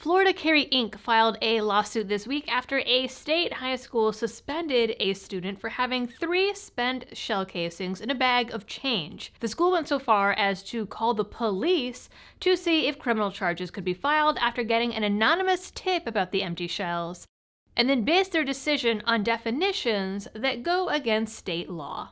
Florida Carry Inc. filed a lawsuit this week after a state high school suspended a student for having 3 spent shell casings in a bag of change. The school went so far as to call the police to see if criminal charges could be filed after getting an anonymous tip about the empty shells, and then based their decision on definitions that go against state law.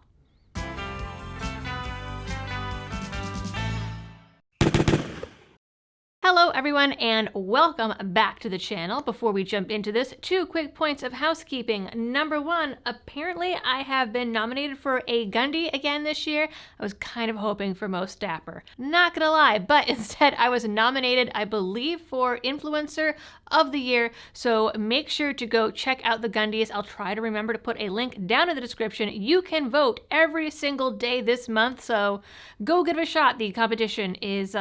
Hello everyone and welcome back to the channel. Before we jump into this, 2 quick points of housekeeping. Number 1, apparently I have been nominated for a Gundy again this year. I was kind of hoping for Most Dapper. Not gonna lie, but instead I was nominated, I believe, for Influencer of the Year. So make sure to go check out the Gundys. I'll try to remember to put a link down in the description. You can vote every single day this month, so go give it a shot. The competition is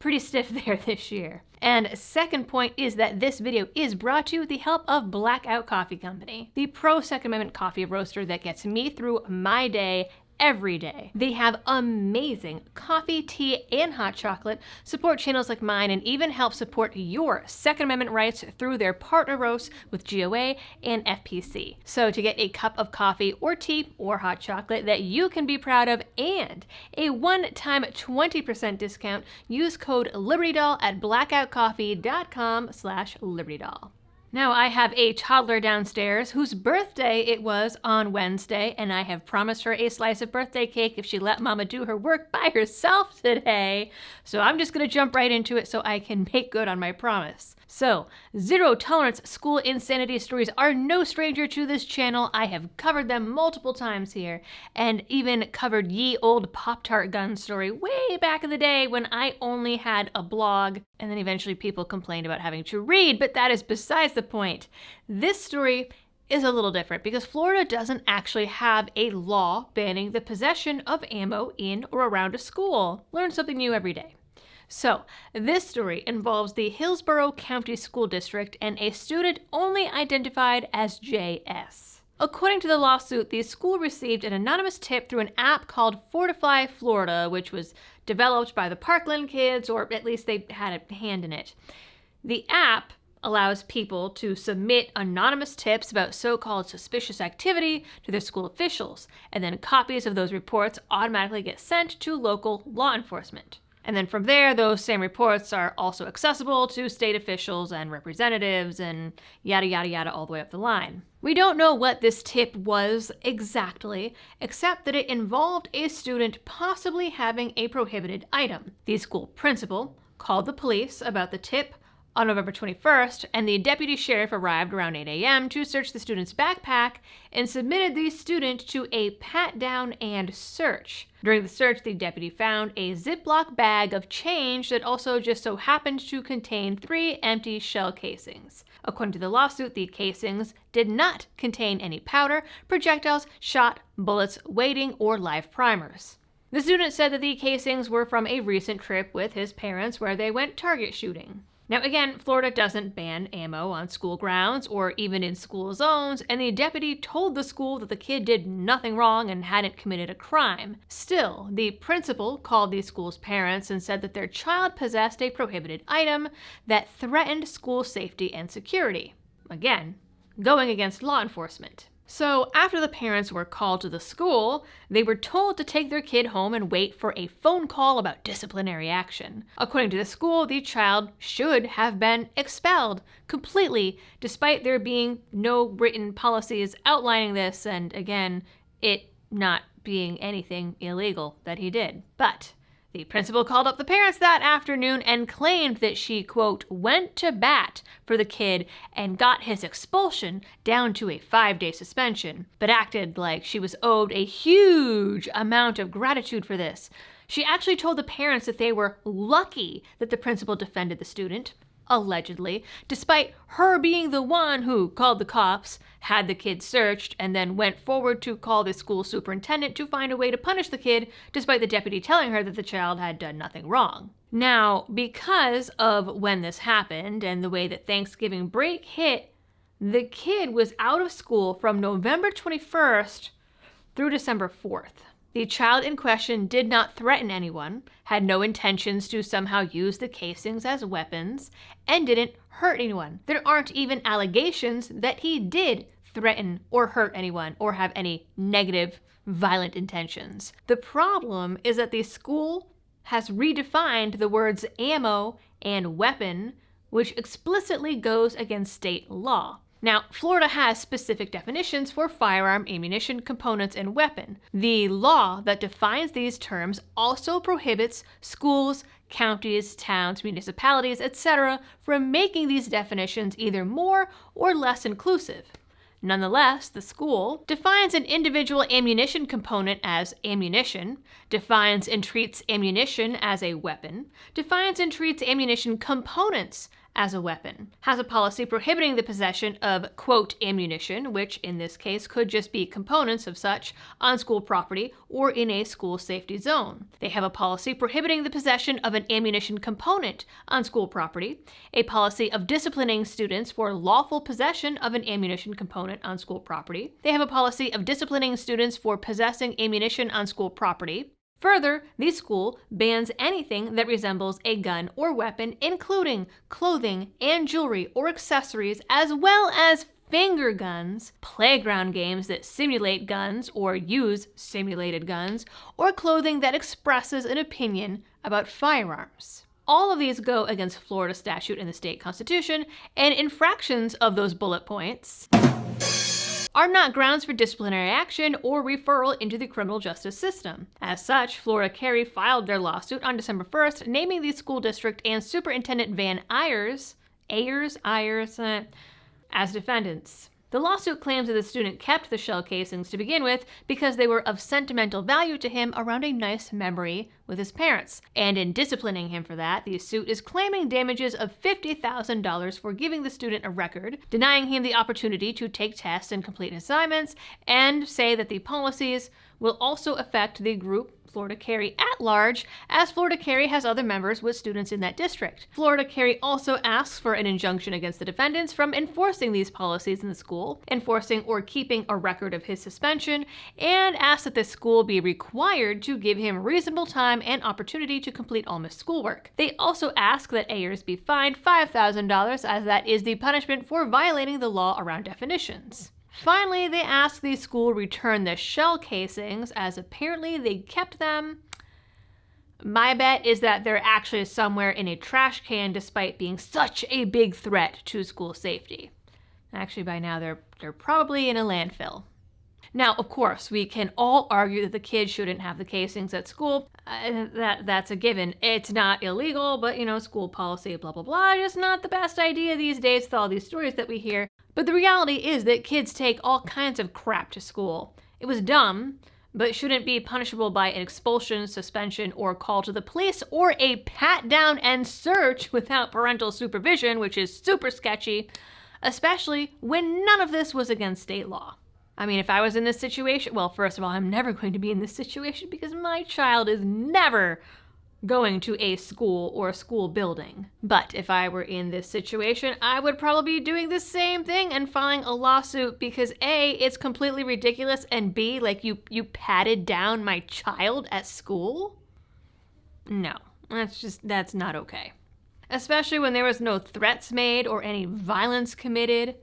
pretty stiff there this year. And second point is that this video is brought to you with the help of Blackout Coffee Company, the pro Second Amendment coffee roaster that gets me through my day every day. They have amazing coffee, tea, and hot chocolate, support channels like mine, and even help support your Second Amendment rights through their partner roasts with GOA and FPC. So to get a cup of coffee or tea or hot chocolate that you can be proud of and a one-time 20% discount, use code LibertyDoll at blackoutcoffee.com/LibertyDoll. Now, I have a toddler downstairs whose birthday it was on Wednesday, and I have promised her a slice of birthday cake if she let Mama do her work by herself today. So I'm just gonna jump right into it so I can make good on my promise. So, zero tolerance school insanity stories are no stranger to this channel. I have covered them multiple times here, and even covered ye old Pop-Tart gun story way back in the day when I only had a blog, and then eventually people complained about having to read, but that is besides the point. This story is a little different because Florida doesn't actually have a law banning the possession of ammo in or around a school. Learn something new every day. So, this story involves the Hillsborough County School District and a student only identified as JS. According to the lawsuit, the school received an anonymous tip through an app called Fortify Florida, which was developed by the Parkland kids, or at least they had a hand in it. The app allows people to submit anonymous tips about so-called suspicious activity to their school officials, and then copies of those reports automatically get sent to local law enforcement. And then from there, those same reports are also accessible to state officials and representatives and yada, yada, yada, all the way up the line. We don't know what this tip was exactly, except that it involved a student possibly having a prohibited item. The school principal called the police about the tip on November 21st, and the deputy sheriff arrived around 8 a.m. to search the student's backpack and submitted the student to a pat-down and search. During the search, the deputy found a Ziploc bag of change that also just so happened to contain 3 empty shell casings. According to the lawsuit, the casings did not contain any powder, projectiles, shot, bullets, weighting, or live primers. The student said that the casings were from a recent trip with his parents where they went target shooting. Now again, Florida doesn't ban ammo on school grounds or even in school zones, and the deputy told the school that the kid did nothing wrong and hadn't committed a crime. Still, the principal called the school's parents and said that their child possessed a prohibited item that threatened school safety and security. Again, going against law enforcement. So after the parents were called to the school, they were told to take their kid home and wait for a phone call about disciplinary action. According to the school, the child should have been expelled completely, despite there being no written policies outlining this, and again, it not being anything illegal that he did. But the principal called up the parents that afternoon and claimed that she, quote, went to bat for the kid and got his expulsion down to a 5-day suspension, but acted like she was owed a huge amount of gratitude for this. She actually told the parents that they were lucky that the principal defended the student, allegedly, despite her being the one who called the cops, had the kid searched, and then went forward to call the school superintendent to find a way to punish the kid, despite the deputy telling her that the child had done nothing wrong. Now, because of when this happened and the way that Thanksgiving break hit, the kid was out of school from November 21st through December 4th. The child in question did not threaten anyone, had no intentions to somehow use the casings as weapons, and didn't hurt anyone. There aren't even allegations that he did threaten or hurt anyone or have any negative, violent intentions. The problem is that the school has redefined the words ammo and weapon, which explicitly goes against state law. Now, Florida has specific definitions for firearm, ammunition, components, and weapon. The law that defines these terms also prohibits schools, counties, towns, municipalities, etc. from making these definitions either more or less inclusive. Nonetheless, the school defines an individual ammunition component as ammunition, defines and treats ammunition as a weapon, defines and treats ammunition components as a weapon, has a policy prohibiting the possession of, quote, ammunition, which in this case could just be components of such, on school property or in a school safety zone. They have a policy prohibiting the possession of an ammunition component on school property, a policy of disciplining students for lawful possession of an ammunition component on school property. They have a policy of disciplining students for possessing ammunition on school property. Further, the school bans anything that resembles a gun or weapon, including clothing and jewelry or accessories, as well as finger guns, playground games that simulate guns or use simulated guns, or clothing that expresses an opinion about firearms. All of these go against Florida statute and the state constitution, and infractions of those bullet points are not grounds for disciplinary action or referral into the criminal justice system. As such, Florida Carry filed their lawsuit on December 1st, naming the school district and Superintendent Van Ayers as defendants. The lawsuit claims that the student kept the shell casings to begin with because they were of sentimental value to him around a nice memory with his parents. And in disciplining him for that, the suit is claiming damages of $50,000 for giving the student a record, denying him the opportunity to take tests and complete assignments, and say that the policies will also affect the group Florida Carry at large, as Florida Carry has other members with students in that district. Florida Carry also asks for an injunction against the defendants from enforcing these policies in the school, enforcing or keeping a record of his suspension, and asks that the school be required to give him reasonable time and opportunity to complete all missed schoolwork. They also ask that Ayers be fined $5,000, as that is the punishment for violating the law around definitions. Finally, they ask the school return the shell casings, as apparently they kept them. My bet is that they're actually somewhere in a trash can, despite being such a big threat to school safety. Actually, by now they're probably in a landfill. Now, of course, we can all argue that the kids shouldn't have the casings at school. That's a given. It's not illegal, but school policy, blah, blah, blah, just not the best idea these days with all these stories that we hear. But the reality is that kids take all kinds of crap to school. It was dumb, but shouldn't be punishable by an expulsion, suspension, or call to the police, or a pat down and search without parental supervision, which is super sketchy, especially when none of this was against state law. I mean, if I was in this situation, well, first of all, I'm never going to be in this situation because my child is never going to a school or a school building. But if I were in this situation, I would probably be doing the same thing and filing a lawsuit because A, it's completely ridiculous, and B, like you patted down my child at school? No, that's not okay. Especially when there was no threats made or any violence committed.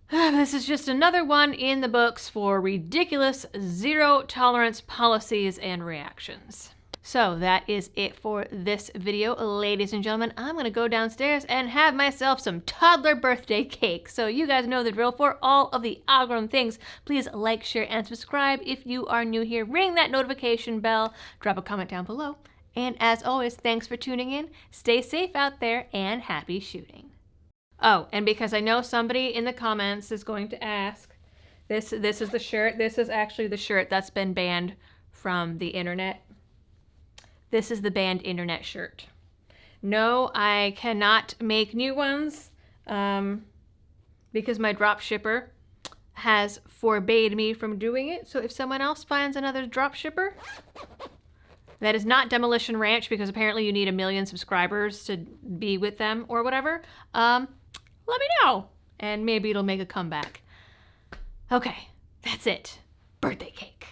This is just another one in the books for ridiculous zero-tolerance policies and reactions. So that is it for this video, ladies and gentlemen. I'm going to go downstairs and have myself some toddler birthday cake. So you guys know the drill for all of the algorithm things. Please like, share, and subscribe if you are new here. Ring that notification bell. Drop a comment down below. And as always, thanks for tuning in. Stay safe out there and happy shooting. Oh, and because I know somebody in the comments is going to ask, this is the shirt. This is actually the shirt that's been banned from the internet. This is the banned internet shirt. No, I cannot make new ones because my drop shipper has forbade me from doing it. So if someone else finds another drop shipper that is not Demolition Ranch, because apparently you need 1 million subscribers to be with them or whatever, let me know, and maybe it'll make a comeback. Okay, that's it. Birthday cake.